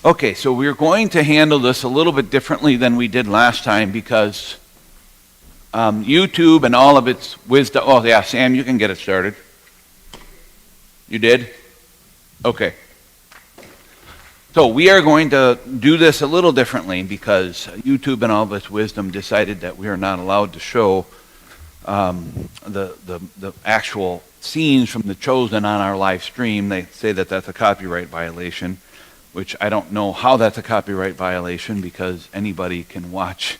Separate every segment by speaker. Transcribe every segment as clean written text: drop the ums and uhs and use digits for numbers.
Speaker 1: Okay, so we're going to handle this a little bit differently than we did last time because YouTube and all of its wisdom. Oh, yeah, Sam, you can get it started. You did? Okay. So we are going to do this a little differently because YouTube and all of its wisdom decided that we are not allowed to show the actual scenes from The Chosen on our live stream. They say that that's a copyright violation, which I don't know how that's a copyright violation because anybody can watch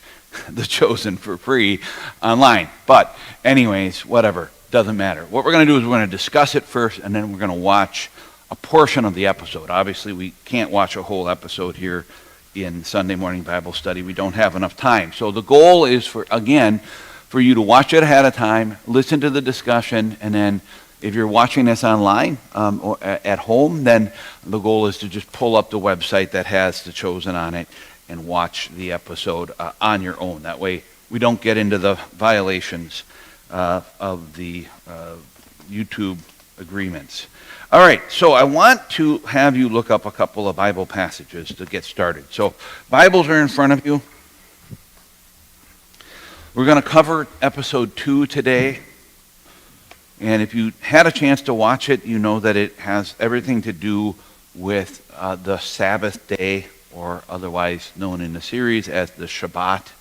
Speaker 1: The Chosen for free online. But anyways, whatever, doesn't matter. What we're going to do is we're going to discuss it first, and then we're going to watch a portion of the episode. Obviously, we can't watch a whole episode here in Sunday morning Bible study. We don't have enough time. So the goal is for you to watch it ahead of time, listen to the discussion, and then if you're watching this online or at home, then the goal is to just pull up the website that has The Chosen on it and watch the episode on your own. That way we don't get into the violations of the YouTube agreements. All right, so I want to have you look up a couple of Bible passages to get started. So Bibles are in front of you. We're going to cover episode 2 today. And if you had a chance to watch it, you know that it has everything to do with the Sabbath day, or otherwise known in the series as the Shabbat.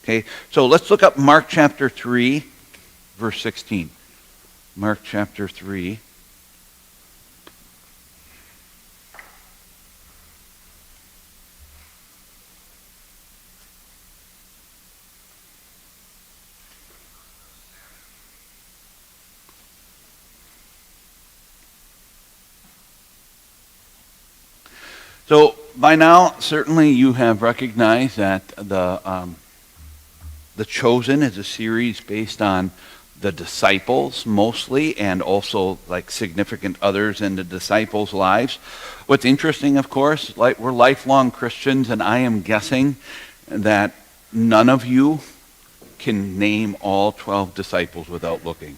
Speaker 1: Okay, so let's look up Mark chapter 3, verse 16. Mark chapter 3. So by now, certainly you have recognized that the Chosen is a series based on the disciples mostly, and also like significant others in the disciples' lives. What's interesting, of course, we're lifelong Christians, and I am guessing that none of you can name all 12 disciples without looking.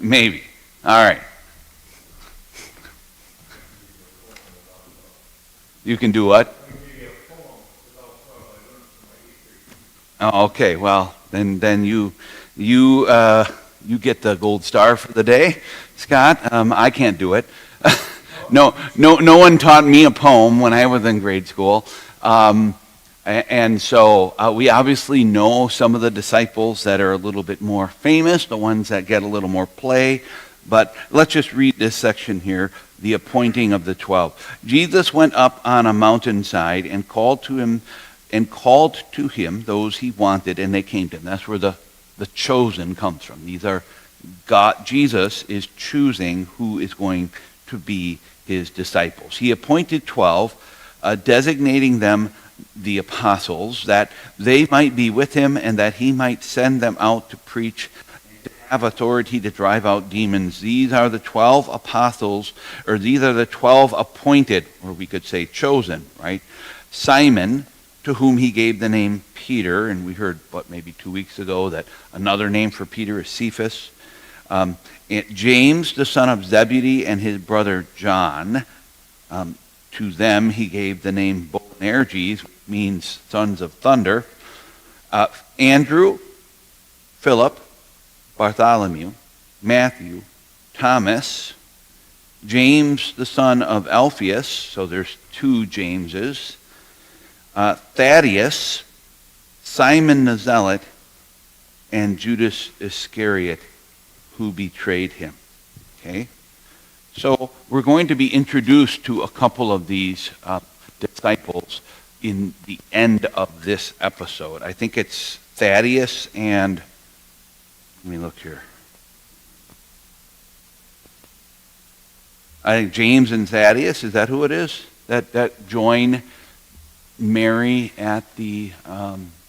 Speaker 1: Maybe. All right. You can do what? Oh, okay, well, then you get the gold star for the day, Scott. I can't do it. No one taught me a poem when I was in grade school. And so we obviously know some of the disciples that are a little bit more famous, the ones that get a little more play. But let's just read this section here, the appointing of the 12. Jesus went up on a mountainside and called to him those he wanted, and they came to him. That's where the chosen comes from. These are God. Jesus is choosing who is going to be his disciples. He appointed 12, designating them the apostles, that they might be with him and that he might send them out to preach, have authority to drive out demons. These are the 12 apostles, or these are the 12 appointed, or we could say chosen, right? Simon, to whom he gave the name Peter, and we heard, maybe 2 weeks ago, that another name for Peter is Cephas. James, the son of Zebedee, and his brother John. To them he gave the name Boanerges, which means sons of thunder. Andrew, Philip, Bartholomew, Matthew, Thomas, James the son of Alphaeus, so there's 2 Jameses, Thaddeus, Simon the Zealot, and Judas Iscariot, who betrayed him. Okay? So we're going to be introduced to a couple of these disciples in the end of this episode. I think it's Thaddeus and... Let me look here. I think James and Thaddeus, is that who it is? That join Mary at the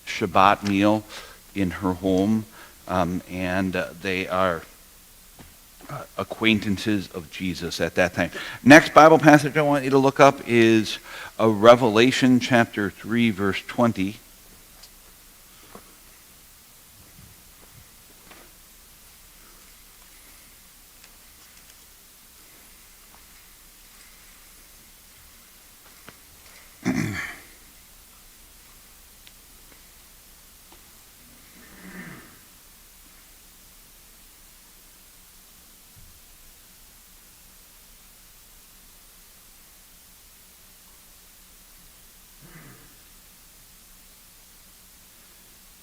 Speaker 1: Shabbat meal in her home, and they are acquaintances of Jesus at that time. Next Bible passage I want you to look up is Revelation chapter 3, verse 20.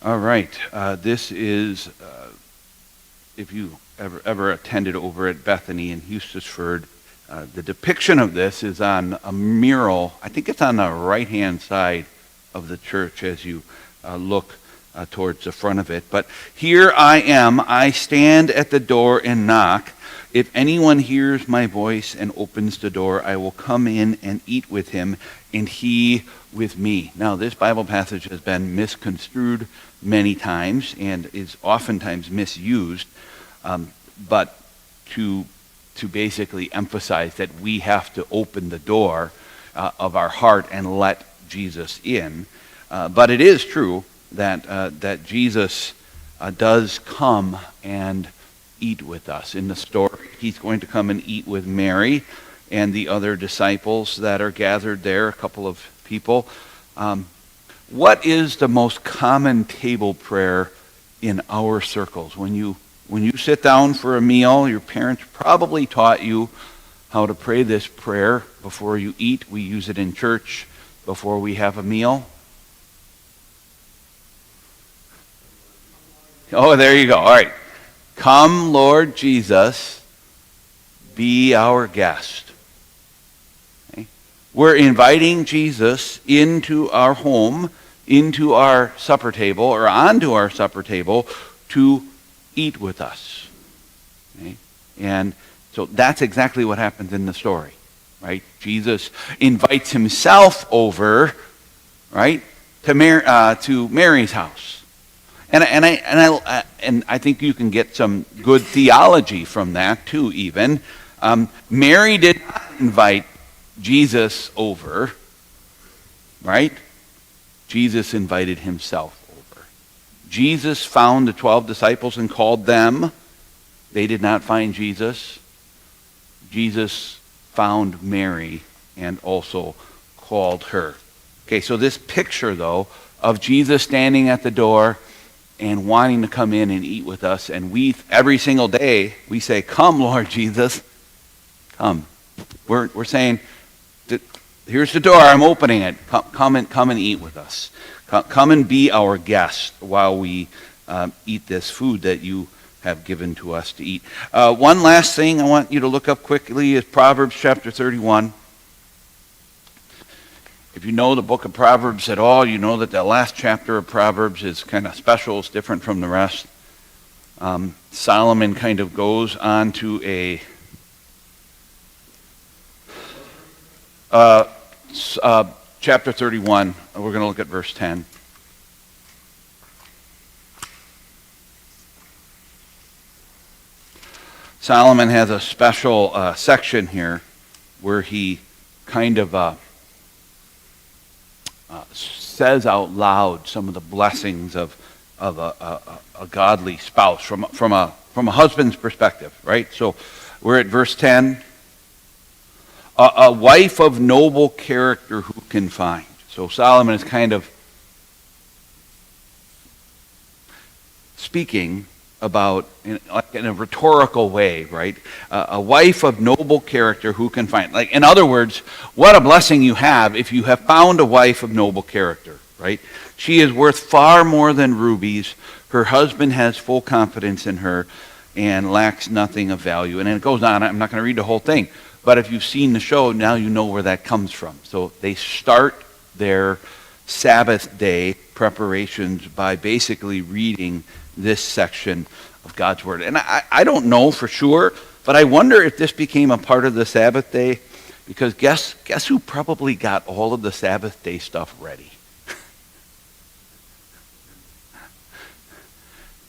Speaker 1: All right. This is, if you ever attended over at Bethany in Eustisford, the depiction of this is on a mural. I think it's on the right-hand side of the church as you look towards the front of it. But here I am. I stand at the door and knock. If anyone hears my voice and opens the door, I will come in and eat with him, and he with me. Now, this Bible passage has been misconstrued many times and is oftentimes misused, but to basically emphasize that we have to open the door of our heart and let Jesus in. But it is true that Jesus does come and eat with us. In the story, he's going to come and eat with Mary and the other disciples that are gathered there, a couple of people. What is the most common table prayer in our circles? When you sit down for a meal, your parents probably taught you how to pray this prayer before you eat. We use it in church before we have a meal. Oh, there you go. All right. Come, Lord Jesus, be our guest. Okay? We're inviting Jesus into our home, into our supper table, or onto our supper table to eat with us. Okay? And so that's exactly what happens in the story, right? Jesus invites himself over, right, to Mary's house. And I think you can get some good theology from that too. Even Mary did not invite Jesus over, right? Jesus invited himself over. Jesus found the 12 disciples and called them. They did not find Jesus. Jesus found Mary and also called her. Okay, so this picture though of Jesus standing at the door and wanting to come in and eat with us. And we, every single day, we say, come, Lord Jesus, come. We're saying, here's the door, I'm opening it. Come and eat with us. Come and be our guest while we eat this food that you have given to us to eat. One last thing I want you to look up quickly is Proverbs chapter 31. If you know the book of Proverbs at all, you know that the last chapter of Proverbs is kind of special. It's different from the rest. Solomon kind of goes on to chapter 31. We're going to look at verse 10. Solomon has a special section here where he kind of says out loud some of the blessings of a godly spouse from a husband's perspective, right? So we're at verse 10. A wife of noble character who can find. So Solomon is kind of speaking about, in a rhetorical way, right? A wife of noble character who can find. Like, in other words, what a blessing you have if you have found a wife of noble character, right? She is worth far more than rubies. Her husband has full confidence in her and lacks nothing of value. And then it goes on. I'm not going to read the whole thing. But if you've seen the show, now you know where that comes from. So they start their Sabbath day preparations by basically reading this section of God's Word. And I don't know for sure, but I wonder if this became a part of the Sabbath day, because guess who probably got all of the Sabbath day stuff ready?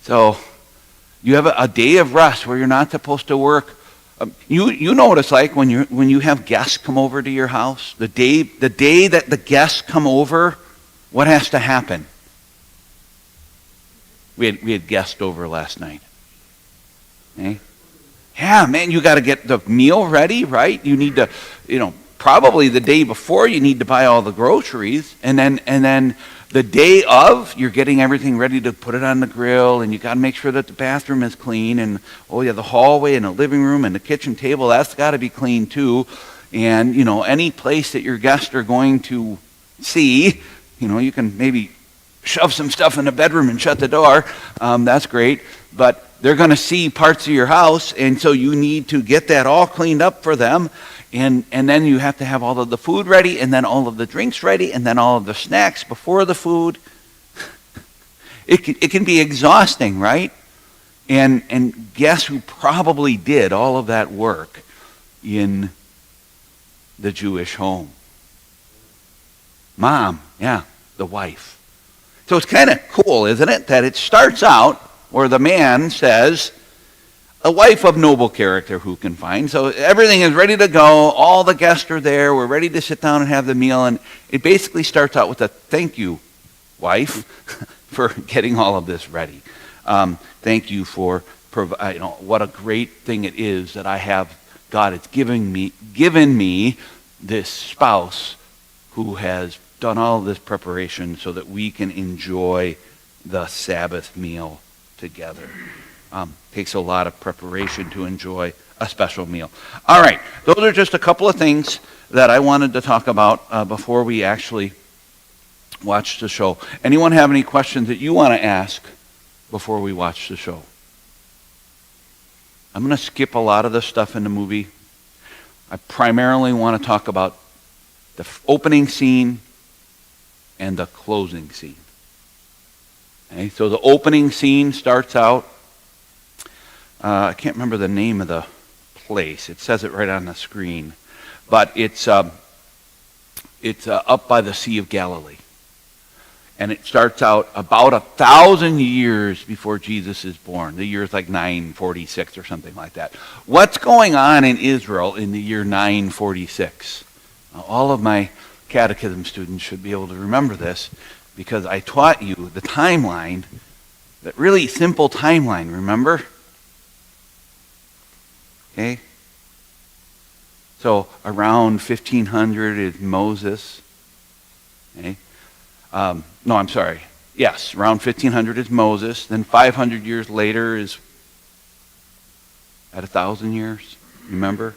Speaker 1: So you have a day of rest where you're not supposed to work. You know what it's like when you have guests come over to your house. The day that the guests come over, what has to happen? We had guests over last night. Okay? Yeah, man, you got to get the meal ready, right? You need to, probably the day before you need to buy all the groceries, and then the day of you're getting everything ready to put it on the grill, and you got to make sure that the bathroom is clean, and the hallway and the living room and the kitchen table, that's got to be clean too. And any place that your guests are going to see, you can maybe shove some stuff in the bedroom and shut the door. That's great. But they're going to see parts of your house, and so you need to get that all cleaned up for them. And then you have to have all of the food ready, and then all of the drinks ready, and then all of the snacks before the food. It can be exhausting, right? And guess who probably did all of that work in the Jewish home? Mom, yeah, the wife. So it's kind of cool, isn't it, that it starts out where the man says, a wife of noble character who can find. So everything is ready to go. All the guests are there. We're ready to sit down and have the meal. And it basically starts out with a thank you, wife, for getting all of this ready. Thank you for what a great thing it is that I have. God has given me this spouse who has done all of this preparation so that we can enjoy the Sabbath meal together. Takes a lot of preparation to enjoy a special meal. All right, those are just a couple of things that I wanted to talk about before we actually watch the show. Anyone have any questions that you want to ask before we watch the show? I'm going to skip a lot of the stuff in the movie. I primarily want to talk about the opening scene and the closing scene. Okay, so the opening scene starts out, I can't remember the name of the place. It says it right on the screen. But it's up by the Sea of Galilee. And it starts out about 1,000 years before Jesus is born. The year is like 946 or something like that. What's going on in Israel in the year 946? Now, all of my catechism students should be able to remember this because I taught you the timeline, that really simple timeline, remember? Okay? So around 1500 is Moses. Okay? No, I'm sorry. Yes, around 1500 is Moses. Then 500 years later is at 1,000 years. Remember?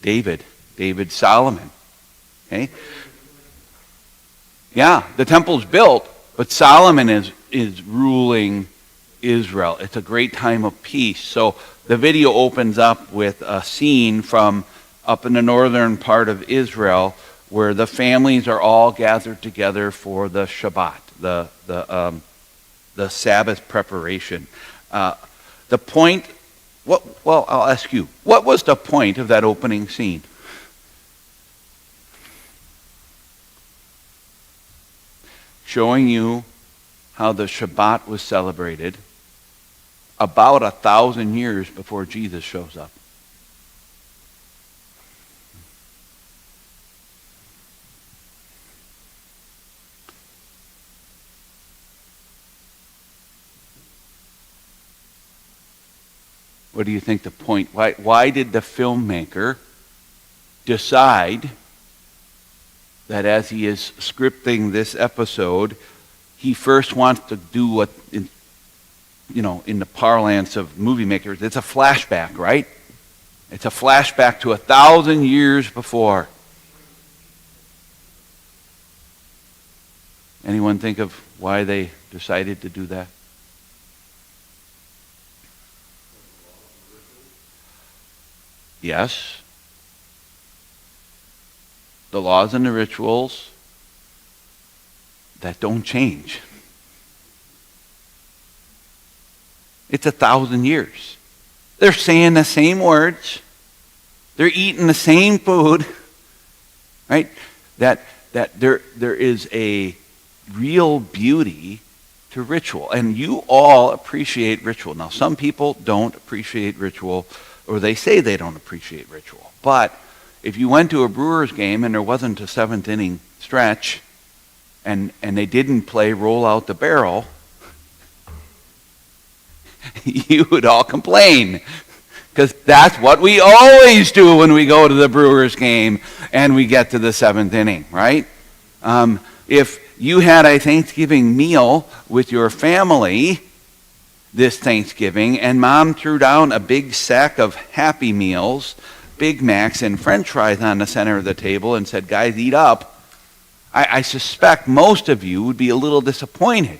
Speaker 1: David Solomon. Okay? Yeah, the temple's built, but Solomon is ruling Israel. It's a great time of peace. So the video opens up with a scene from up in the northern part of Israel where the families are all gathered together for the Shabbat, the Sabbath preparation. The point, well, I'll ask you, what was the point of that opening scene? Showing you how the Shabbat was celebrated about 1,000 years before Jesus shows up. What do you think the point? Why did the filmmaker decide that as he is scripting this episode, he first wants to do what, in the parlance of movie makers, it's a flashback, right? It's a flashback to 1,000 years before. Anyone think of why they decided to do that? Yes. The laws and the rituals that don't change. It's 1,000 years. They're saying the same words. They're eating the same food. Right? That there is a real beauty to ritual. And you all appreciate ritual. Now, some people don't appreciate ritual, or they say they don't appreciate ritual. But if you went to a Brewers game and there wasn't a seventh inning stretch, and they didn't play Roll Out the Barrel, you would all complain. Because that's what we always do when we go to the Brewers game and we get to the seventh inning, right? If you had a Thanksgiving meal with your family this Thanksgiving and Mom threw down a big sack of Happy Meals, Big Macs, and French fries on the center of the table and said, guys, eat up, I suspect most of you would be a little disappointed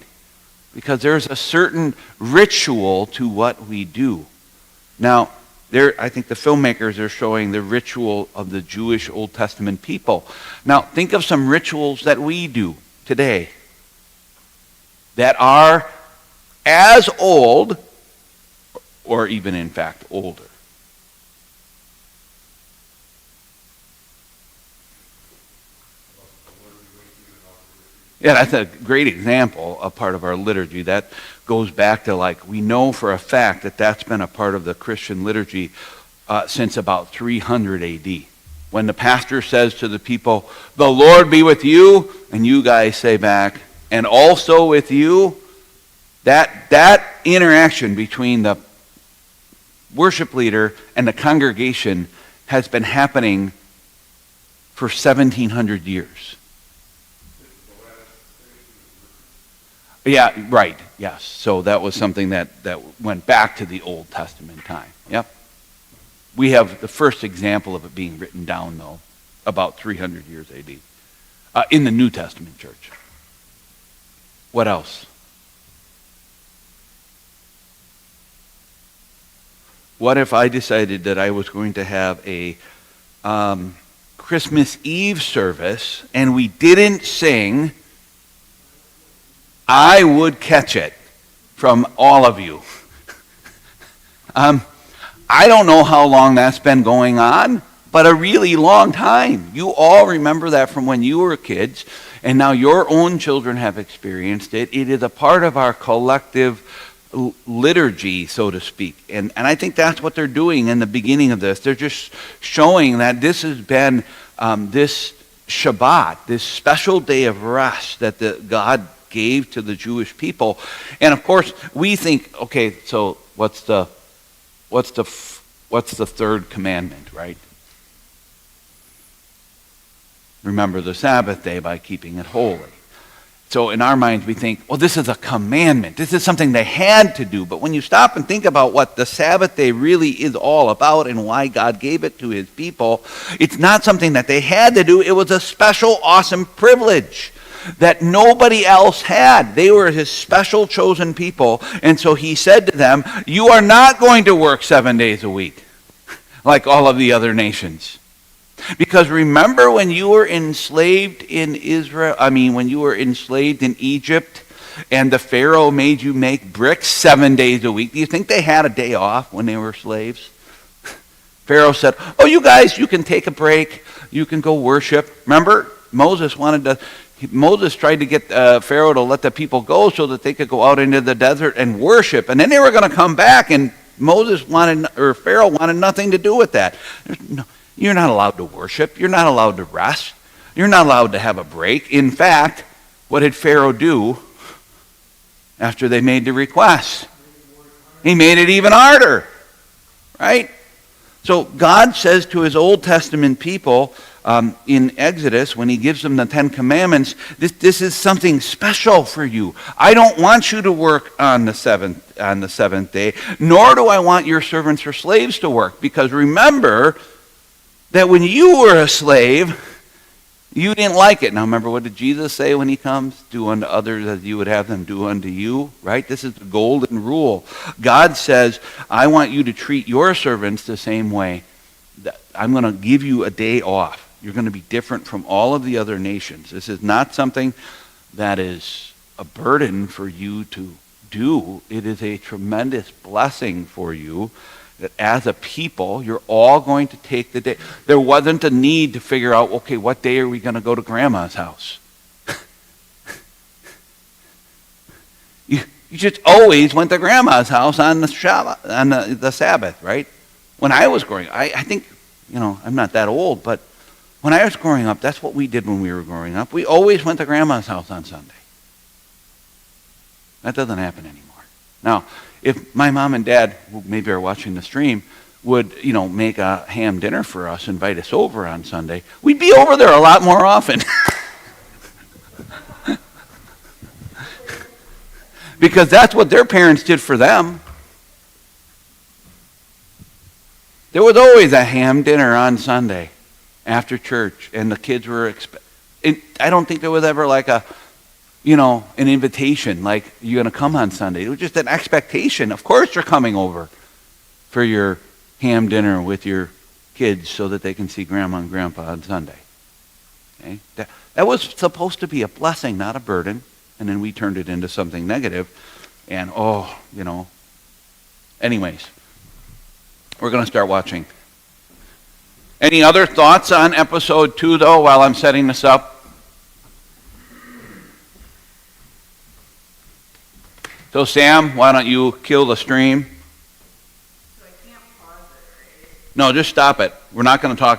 Speaker 1: because there's a certain ritual to what we do. Now, I think the filmmakers are showing the ritual of the Jewish Old Testament people. Now, think of some rituals that we do today that are as old, or even in fact older. Yeah, that's a great example, a part of our liturgy. That goes back to we know for a fact that that's been a part of the Christian liturgy since about 300 AD. When the pastor says to the people, "The Lord be with you," and you guys say back, "and also with you," that interaction between the worship leader and the congregation has been happening for 1,700 years. Yeah, right, yes. So that was something that went back to the Old Testament time. Yep. We have the first example of it being written down, though, about 300 years AD, in the New Testament church. What else? What if I decided that I was going to have a Christmas Eve service and we didn't sing "I Would Catch It" from all of you? I don't know how long that's been going on, but a really long time. You all remember that from when you were kids, and now your own children have experienced it. It is a part of our collective liturgy, so to speak. And I think that's what they're doing in the beginning of this. They're just showing that this has been this Shabbat, this special day of rest that God gave to the Jewish people. And of course, we think, okay, so what's the third commandment, right? Remember the Sabbath day by keeping it holy. So in our minds, we think, well, this is a commandment. This is something they had to do. But when you stop and think about what the Sabbath day really is all about and why God gave it to his people, it's not something that they had to do. It was a special, awesome privilege that nobody else had. They were his special chosen people. And so he said to them, you are not going to work 7 days a week like all of the other nations. Because remember when you were enslaved in when you were enslaved in Egypt and the Pharaoh made you make bricks 7 days a week? Do you think they had a day off when they were slaves? Pharaoh said, oh, you guys, you can take a break. You can go worship. Remember, Moses tried to get Pharaoh to let the people go so that they could go out into the desert and worship. And then they were going to come back, and Pharaoh wanted nothing to do with that. You're not allowed to worship. You're not allowed to rest. You're not allowed to have a break. In fact, what did Pharaoh do after they made the request? He made it even harder, right? So God says to his Old Testament people in Exodus, when he gives them the Ten Commandments, this is something special for you. I don't want you to work on the seventh day, nor do I want your servants or slaves to work. Because remember that when you were a slave, you didn't like it. Now remember, what did Jesus say when he comes? Do unto others as you would have them do unto you, right? This is the golden rule. God says, I want you to treat your servants the same way. I'm going to give you a day off. You're going to be different from all of the other nations. This is not something that is a burden for you to do. It is a tremendous blessing for you that as a people, you're all going to take the day. There wasn't a need to figure out, okay, what day are we going to go to Grandma's house? You just always went to Grandma's house on the Shabbat, on the Sabbath, right? When I was growing up, I think, I'm not that old, but when I was growing up, that's what we did when we were growing up. We always went to Grandma's house on Sunday. That doesn't happen anymore. Now, if my mom and dad, who maybe are watching the stream, would, make a ham dinner for us, invite us over on Sunday, we'd be over there a lot more often. Because that's what their parents did for them. There was always a ham dinner on Sunday after church, and the kids were I don't think there was ever like an invitation, like, you're going to come on Sunday. It was just an expectation. Of course you're coming over for your ham dinner with your kids so that they can see Grandma and Grandpa on Sunday. Okay? That was supposed to be a blessing, not a burden. And then we turned it into something negative. And, anyways, we're going to start watching. Any other thoughts on episode 2, though, while I'm setting this up? So, Sam, why don't you kill the stream?
Speaker 2: So I can't pause it, right?
Speaker 1: No, just stop it. We're not going to talk